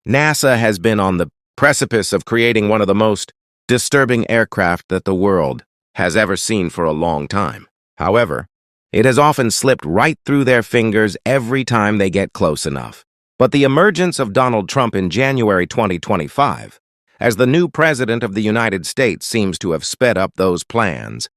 NASA has been on the precipice of creating one of the most disturbing aircraft that the world has ever seen for a long time. However, it has often slipped right through their fingers every time they get close enough. But the emergence of Donald Trump in January 2025 as the new president of the United States seems to have sped up those plans,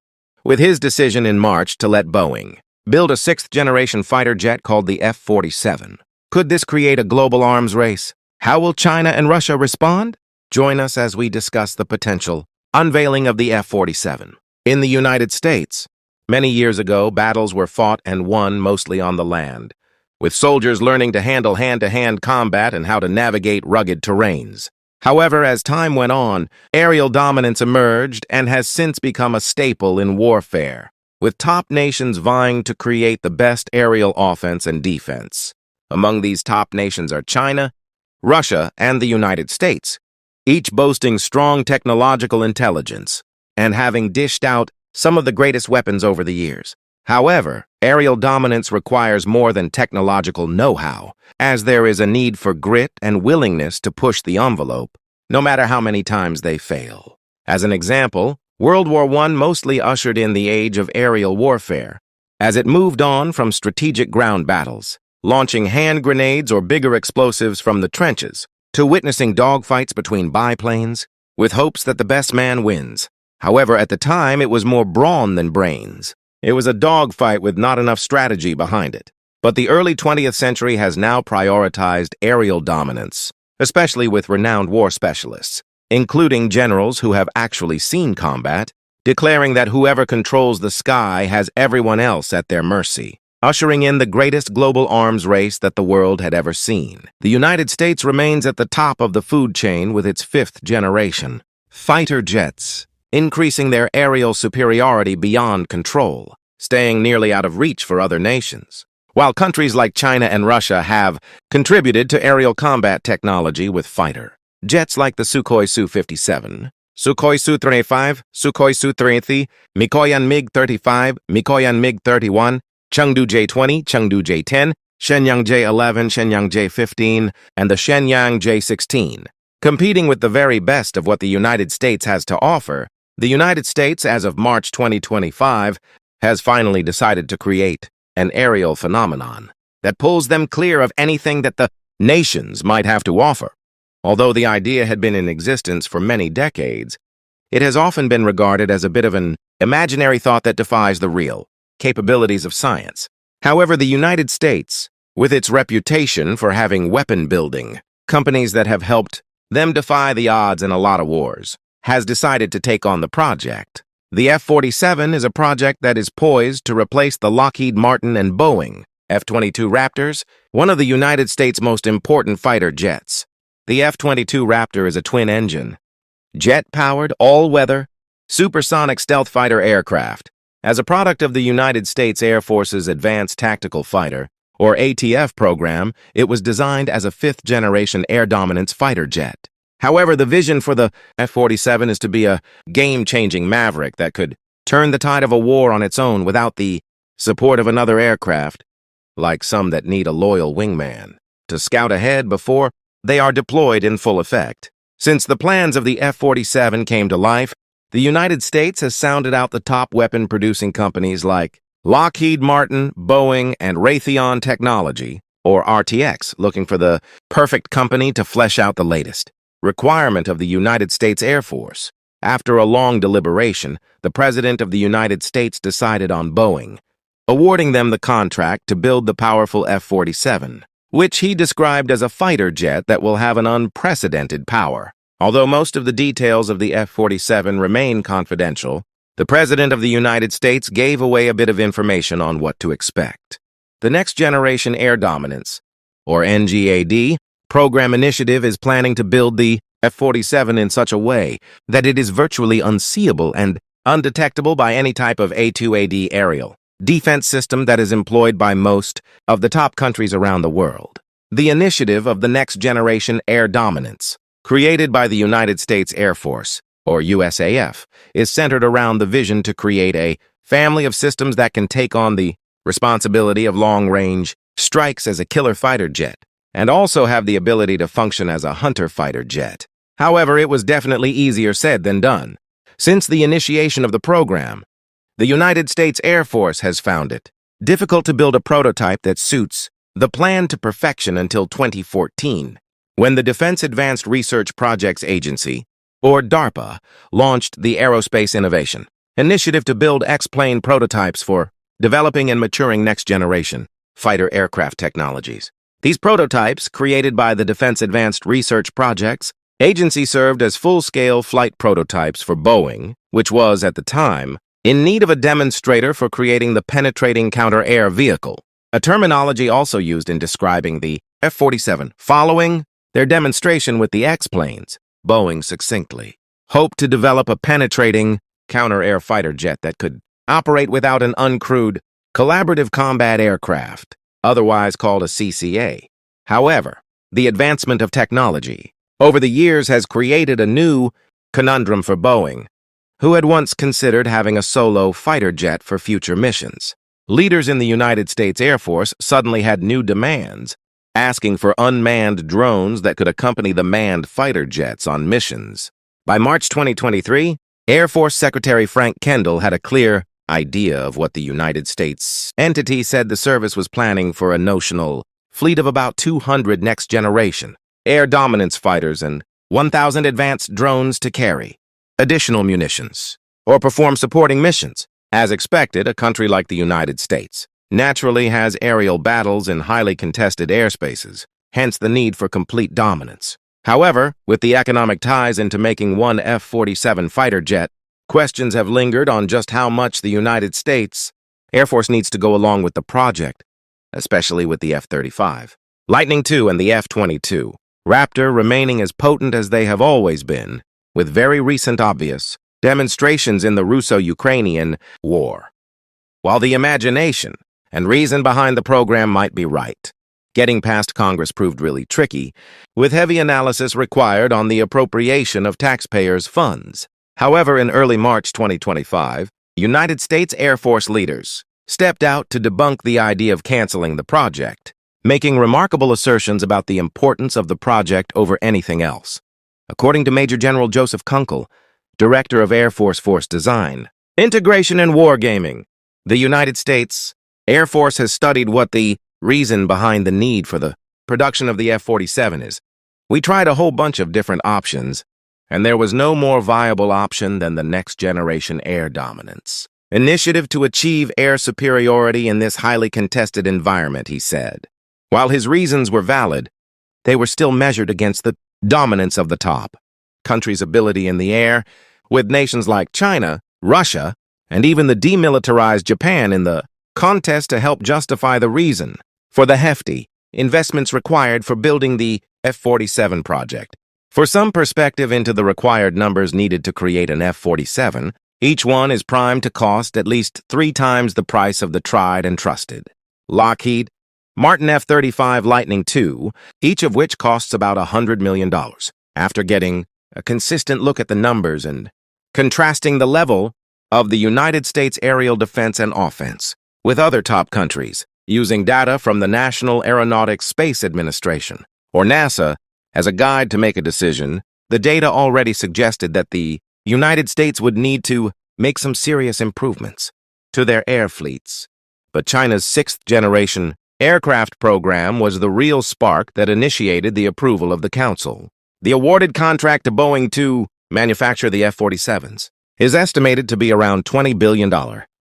with his decision in March to let Boeing build a sixth-generation fighter jet called the F-47. Could this create a global arms race? How will China and Russia respond? Join us as we discuss the potential unveiling of the F-47. In the United States, many years ago, battles were fought and won mostly on the land, with soldiers learning to handle hand-to-hand combat and how to navigate rugged terrains. However, as time went on, aerial dominance emerged and has since become a staple in warfare, with top nations vying to create the best aerial offense and defense. Among these top nations are China, Russia, and the United States, each boasting strong technological intelligence and having dished out some of the greatest weapons over the years. However, aerial dominance requires more than technological know-how, as there is a need for grit and willingness to push the envelope, no matter how many times they fail. As an example, World War I mostly ushered in the age of aerial warfare, as it moved on from strategic ground battles, launching hand grenades or bigger explosives from the trenches, to witnessing dogfights between biplanes, with hopes that the best man wins. However, at the time, it was more brawn than brains. It was a dogfight with not enough strategy behind it. But the early 20th century has now prioritized aerial dominance, especially with renowned war specialists, including generals who have actually seen combat, declaring that whoever controls the sky has everyone else at their mercy, ushering in the greatest global arms race that the world had ever seen. The United States remains at the top of the food chain with its fifth-generation fighter jets, increasing their aerial superiority beyond control, staying nearly out of reach for other nations. While countries like China and Russia have contributed to aerial combat technology with fighter jets like the Sukhoi Su-57, Sukhoi Su-35, Sukhoi Su-30, Mikoyan MiG-35, Mikoyan MiG-31, Chengdu J-20, Chengdu J-10, Shenyang J-11, Shenyang J-15, and the Shenyang J-16. Competing with the very best of what the United States has to offer, the United States, as of March 2025, has finally decided to create an aerial phenomenon that pulls them clear of anything that the nations might have to offer. Although the idea had been in existence for many decades, it has often been regarded as a bit of an imaginary thought that defies the real capabilities of science. However, the United States, with its reputation for having weapon-building companies that have helped them defy the odds in a lot of wars, has decided to take on the project. The F-47 is a project that is poised to replace the Lockheed Martin and Boeing F-22 Raptors, one of the United States' most important fighter jets. The F-22 Raptor is a twin-engine, jet-powered, all-weather, supersonic stealth fighter aircraft. As a product of the United States Air Force's Advanced Tactical Fighter, or ATF program, it was designed as a fifth-generation air dominance fighter jet. However, the vision for the F-47 is to be a game-changing maverick that could turn the tide of a war on its own without the support of another aircraft, like some that need a loyal wingman to scout ahead before they are deployed in full effect. Since the plans of the F-47 came to life, the United States has sounded out the top weapon-producing companies like Lockheed Martin, Boeing, and Raytheon Technology, or RTX, looking for the perfect company to flesh out the latest requirement of the United States Air Force. After a long deliberation, the President of the United States decided on Boeing, awarding them the contract to build the powerful F-47, which he described as a fighter jet that will have an unprecedented power. Although most of the details of the F-47 remain confidential, the President of the United States gave away a bit of information on what to expect. The Next Generation Air Dominance, or NGAD, program initiative is planning to build the F-47 in such a way that it is virtually unseeable and undetectable by any type of A2AD aerial defense system that is employed by most of the top countries around the world. The initiative of the Next Generation Air Dominance, created by the United States Air Force, or USAF, is centered around the vision to create a family of systems that can take on the responsibility of long-range strikes as a killer fighter jet. and also have the ability to function as a hunter fighter jet. However, it was definitely easier said than done. Since the initiation of the program, the United States Air Force has found it difficult to build a prototype that suits the plan to perfection until 2014, when the Defense Advanced Research Projects Agency, or DARPA, launched the Aerospace Innovation Initiative to build X-plane prototypes for developing and maturing next-generation fighter aircraft technologies. These prototypes, created by the Defense Advanced Research Projects Agency, served as full-scale flight prototypes for Boeing, which was, at the time, in need of a demonstrator for creating the penetrating counter-air vehicle, a terminology also used in describing the F-47. Following their demonstration with the X-planes, Boeing succinctly hoped to develop a penetrating counter-air fighter jet that could operate without an uncrewed collaborative combat aircraft, otherwise called a CCA. However, the advancement of technology over the years has created a new conundrum for Boeing, who had once considered having a solo fighter jet for future missions. Leaders in the United States Air Force suddenly had new demands, asking for unmanned drones that could accompany the manned fighter jets on missions. By March 2023, Air Force Secretary Frank Kendall had a clear idea of what the United States entity said the service was planning for: a notional fleet of about 200 next-generation air dominance fighters and 1,000 advanced drones to carry additional munitions or perform supporting missions. As expected, a country like the United States naturally has aerial battles in highly contested airspaces, hence the need for complete dominance. However, with the economic ties into making one F-47 fighter jet, questions have lingered on just how much the United States Air Force needs to go along with the project, especially with the F-35, Lightning II, and the F-22 Raptor remaining as potent as they have always been, with very recent obvious demonstrations in the Russo-Ukrainian war. While the imagination and reason behind the program might be right, getting past Congress proved really tricky, with heavy analysis required on the appropriation of taxpayers' funds. However, in early March 2025, United States Air Force leaders stepped out to debunk the idea of canceling the project, making remarkable assertions about the importance of the project over anything else. According to Major General Joseph Kunkel, Director of Air Force Design, Integration and Wargaming, the United States Air Force has studied what the reason behind the need for the production of the F-47 is. We tried a whole bunch of different options, and there was no more viable option than the next-generation air dominance initiative to achieve air superiority in this highly contested environment, he said. While his reasons were valid, they were still measured against the dominance of the top country's ability in the air, with nations like China, Russia, and even the demilitarized Japan in the contest to help justify the reason for the hefty investments required for building the F-47 project. For some perspective into the required numbers needed to create an F-47, each one is primed to cost at least 3 times the price of the tried and trusted Lockheed Martin F-35 Lightning II, each of which costs about $100 million. After getting a consistent look at the numbers and contrasting the level of the United States aerial defense and offense with other top countries, using data from the National Aeronautics Space Administration, or NASA, as a guide to make a decision, the data already suggested that the United States would need to make some serious improvements to their air fleets. But China's 6th-generation aircraft program was the real spark that initiated the approval of the Council. The awarded contract to Boeing to manufacture the F-47s is estimated to be around $20 billion,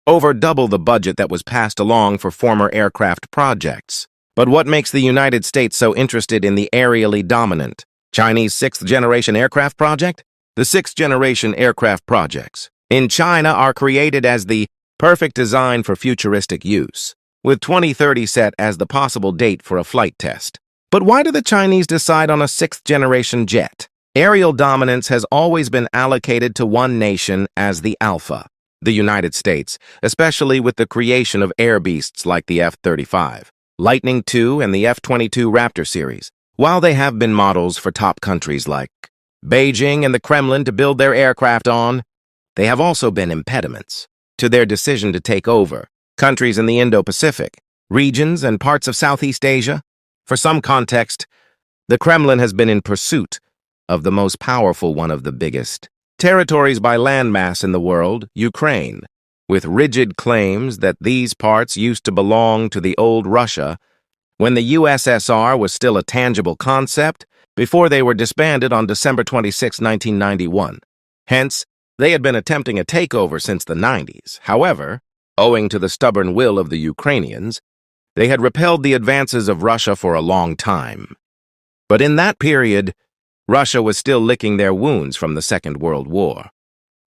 over double the budget that was passed along for former aircraft projects. But what makes the United States so interested in the aerially dominant Chinese 6th-generation aircraft project? The 6th-generation aircraft projects in China are created as the perfect design for futuristic use, with 2030 set as the possible date for a flight test. But why do the Chinese decide on a 6th-generation jet? Aerial dominance has always been allocated to one nation as the alpha, the United States, especially with the creation of air beasts like the F-35, Lightning II, and the F-22 Raptor series. While they have been models for top countries like Beijing and the Kremlin to build their aircraft on, they have also been impediments to their decision to take over countries in the Indo-Pacific regions and parts of Southeast Asia. For some context, the Kremlin has been in pursuit of the most powerful one of the biggest territories by landmass in the world, Ukraine, with rigid claims that these parts used to belong to the old Russia when the USSR was still a tangible concept before they were disbanded on December 26, 1991. Hence, they had been attempting a takeover since the 90s. However, owing to the stubborn will of the Ukrainians, they had repelled the advances of Russia for a long time. But in that period, Russia was still licking their wounds from the Second World War.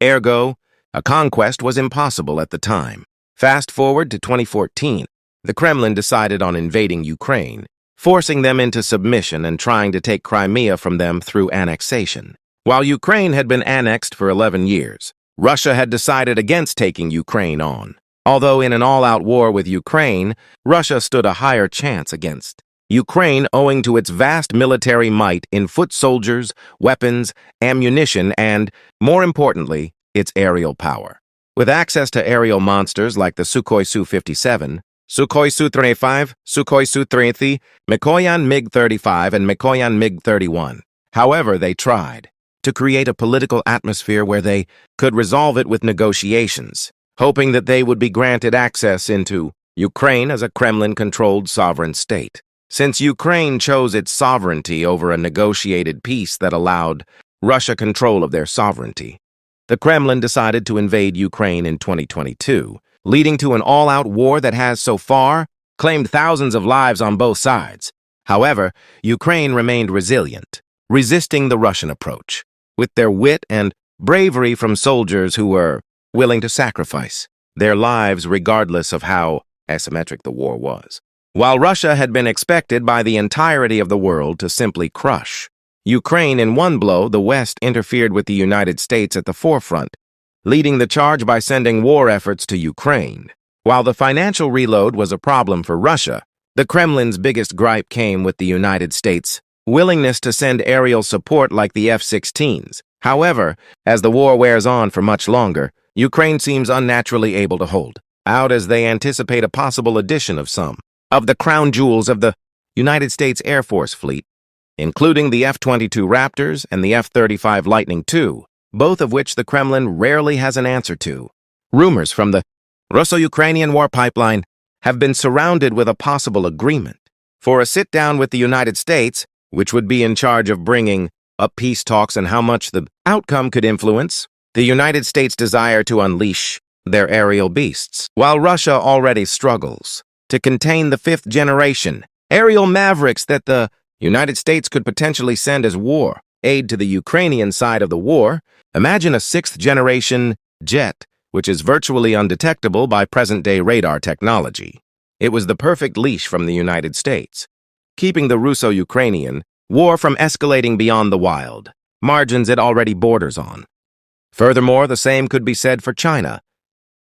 Ergo, a conquest was impossible at the time. Fast forward to 2014, the Kremlin decided on invading Ukraine, forcing them into submission and trying to take Crimea from them through annexation. While Ukraine had been annexed for 11 years, Russia had decided against taking Ukraine on. Although in an all-out war with Ukraine, Russia stood a higher chance against Ukraine owing to its vast military might in foot soldiers, weapons, ammunition, and, more importantly, its aerial power. With access to aerial monsters like the Sukhoi Su-57, Sukhoi Su-35, Sukhoi Su-30, Mikoyan MiG-35, and Mikoyan MiG-31. However, they tried to create a political atmosphere where they could resolve it with negotiations, hoping that they would be granted access into Ukraine as a Kremlin-controlled sovereign state. Since Ukraine chose its sovereignty over a negotiated peace that allowed Russia control of their sovereignty, the Kremlin decided to invade Ukraine in 2022, leading to an all-out war that has, so far, claimed thousands of lives on both sides. However, Ukraine remained resilient, resisting the Russian approach, with their wit and bravery from soldiers who were willing to sacrifice their lives regardless of how asymmetric the war was. While Russia had been expected by the entirety of the world to simply crush Ukraine in one blow, the West interfered with the United States at the forefront, leading the charge by sending war efforts to Ukraine. While the financial reload was a problem for Russia, the Kremlin's biggest gripe came with the United States' willingness to send aerial support like the F-16s. However, as the war wears on for much longer, Ukraine seems unnaturally able to hold out as they anticipate a possible addition of some of the crown jewels of the United States Air Force fleet, including the F-22 Raptors and the F-35 Lightning II, both of which the Kremlin rarely has an answer to. Rumors from the Russo-Ukrainian war pipeline have been surrounded with a possible agreement for a sit-down with the United States, which would be in charge of bringing up peace talks and how much the outcome could influence the United States' desire to unleash their aerial beasts. While Russia already struggles to contain the fifth-generation aerial mavericks that the United States could potentially send as war aid to the Ukrainian side of the war, imagine a sixth-generation jet, which is virtually undetectable by present-day radar technology. It was the perfect leash from the United States, keeping the Russo-Ukrainian war from escalating beyond the wild margins it already borders on. Furthermore, the same could be said for China,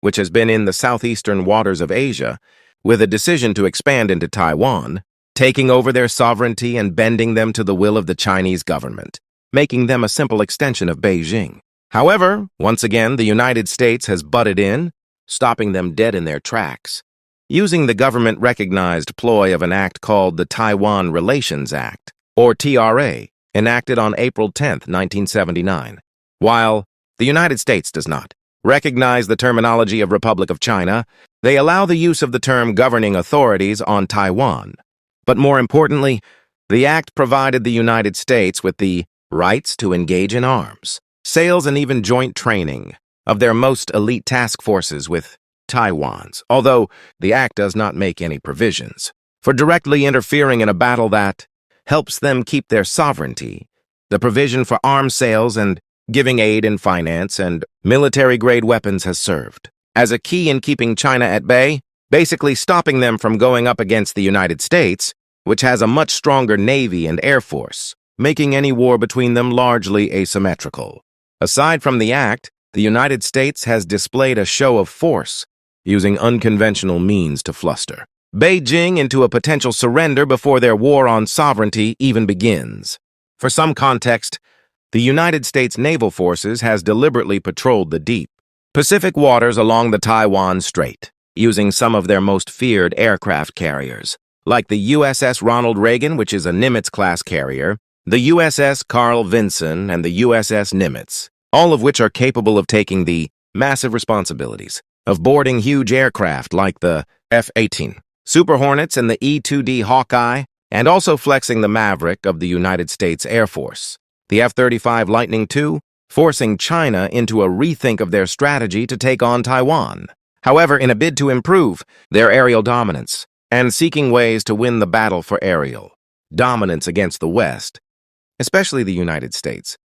which has been in the southeastern waters of Asia, with a decision to expand into Taiwan, taking over their sovereignty and bending them to the will of the Chinese government, making them a simple extension of Beijing. However, once again, the United States has butted in, stopping them dead in their tracks, using the government-recognized ploy of an act called the Taiwan Relations Act, or TRA, enacted on April 10, 1979. While the United States does not recognize the terminology of Republic of China, they allow the use of the term governing authorities on Taiwan. But more importantly, the act provided the United States with the rights to engage in arms, sales, and even joint training of their most elite task forces with Taiwan's, although the act does not make any provisions for directly interfering in a battle that helps them keep their sovereignty. The provision for arms sales and giving aid in finance and military-grade weapons has served as a key in keeping China at bay, basically stopping them from going up against the United States, which has a much stronger navy and air force, making any war between them largely asymmetrical. Aside from the act, the United States has displayed a show of force, using unconventional means to fluster Beijing into a potential surrender before their war on sovereignty even begins. For some context, the United States Naval Forces has deliberately patrolled the deep Pacific waters along the Taiwan Strait, using some of their most feared aircraft carriers, like the USS Ronald Reagan, which is a Nimitz-class carrier, the USS Carl Vinson, and the USS Nimitz, all of which are capable of taking the massive responsibilities of boarding huge aircraft like the F-18, Super Hornets, and the E-2D Hawkeye, and also flexing the Maverick of the United States Air Force, the F-35 Lightning II, forcing China into a rethink of their strategy to take on Taiwan. However, in a bid to improve their aerial dominance and seeking ways to win the battle for aerial dominance against the West, especially the United States,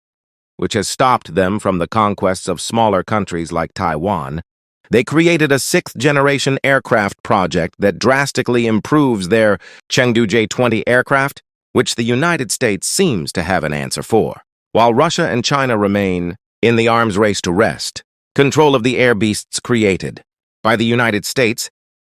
which has stopped them from the conquests of smaller countries like Taiwan, they created a sixth-generation aircraft project that drastically improves their Chengdu J-20 aircraft, which the United States seems to have an answer for. While Russia and China remain in the arms race to wrest control of the air beasts created by the United States,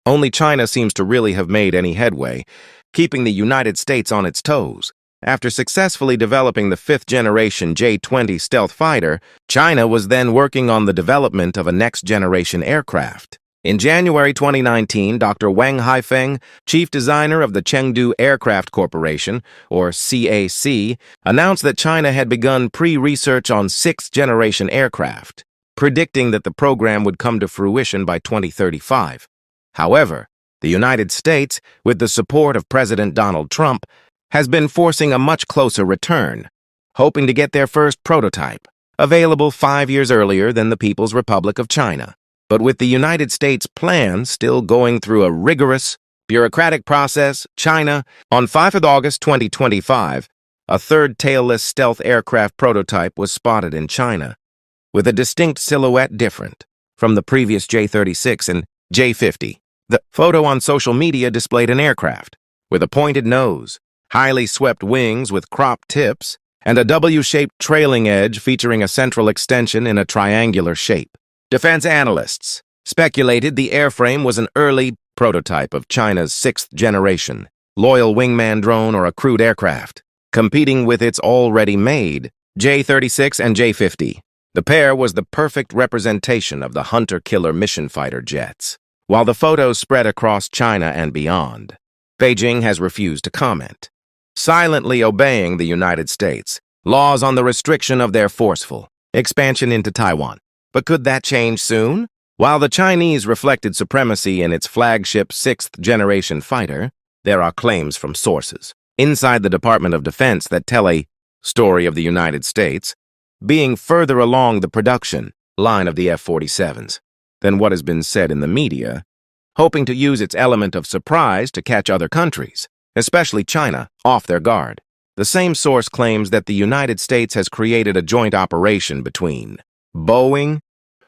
only China seems to really have made any headway, keeping the United States on its toes. After successfully developing the fifth-generation J-20 stealth fighter, China was then working on the development of a next-generation aircraft. In January 2019, Dr. Wang Haifeng, chief designer of the Chengdu Aircraft Corporation, or CAC, announced that China had begun pre-research on sixth-generation aircraft, predicting that the program would come to fruition by 2035. However, the United States, with the support of President Donald Trump, has been forcing a much closer return, hoping to get their first prototype, available 5 years earlier than the People's Republic of China. But with the United States plan still going through a rigorous, bureaucratic process, China, on 5 August 2025, a third tailless stealth aircraft prototype was spotted in China, with a distinct silhouette different from the previous J-36 and J-50. The photo on social media displayed an aircraft with a pointed nose, highly swept wings with cropped tips, and a W-shaped trailing edge featuring a central extension in a triangular shape. Defense analysts speculated the airframe was an early prototype of China's sixth-generation loyal wingman drone or a crewed aircraft, competing with its already made J-36 and J-50. The pair was the perfect representation of the hunter-killer mission fighter jets. While the photos spread across China and beyond, Beijing has refused to comment, silently obeying the United States laws on the restriction of their forceful expansion into Taiwan. But could that change soon? While the Chinese reflected supremacy in its flagship sixth-generation fighter, there are claims from sources inside the Department of Defense that tell a story of the United States being further along the production line of the F-47s than what has been said in the media, hoping to use its element of surprise to catch other countries, especially China, off their guard. The same source claims that the United States has created a joint operation between Boeing,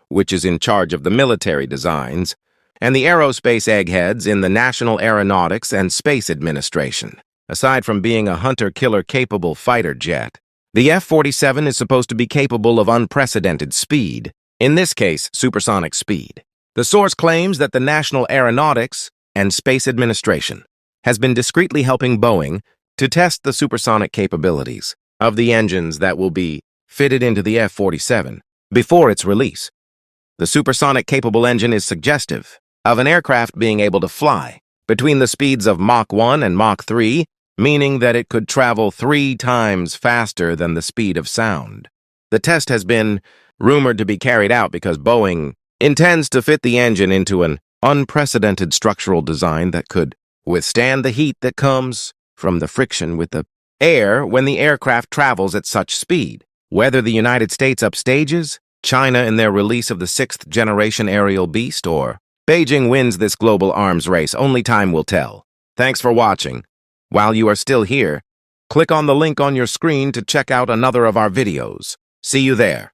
which is in charge of the military designs, and the aerospace eggheads in the National Aeronautics and Space Administration. Aside from being a hunter-killer capable fighter jet, the F-47 is supposed to be capable of unprecedented speed, in this case, supersonic speed. The source claims that the National Aeronautics and Space Administration has been discreetly helping Boeing to test the supersonic capabilities of the engines that will be fitted into the F-47 before its release. The supersonic-capable engine is suggestive of an aircraft being able to fly between the speeds of Mach 1 and Mach 3, meaning that it could travel 3 times faster than the speed of sound. The test has been rumored to be carried out because Boeing intends to fit the engine into an unprecedented structural design that could withstand the heat that comes from the friction with the air when the aircraft travels at such speed. Whether the United States upstages China in their release of the sixth-generation aerial beast, or Beijing wins this global arms race, only time will tell. Thanks for watching. While you are still here, click on the link on your screen to check out another of our videos. See you there.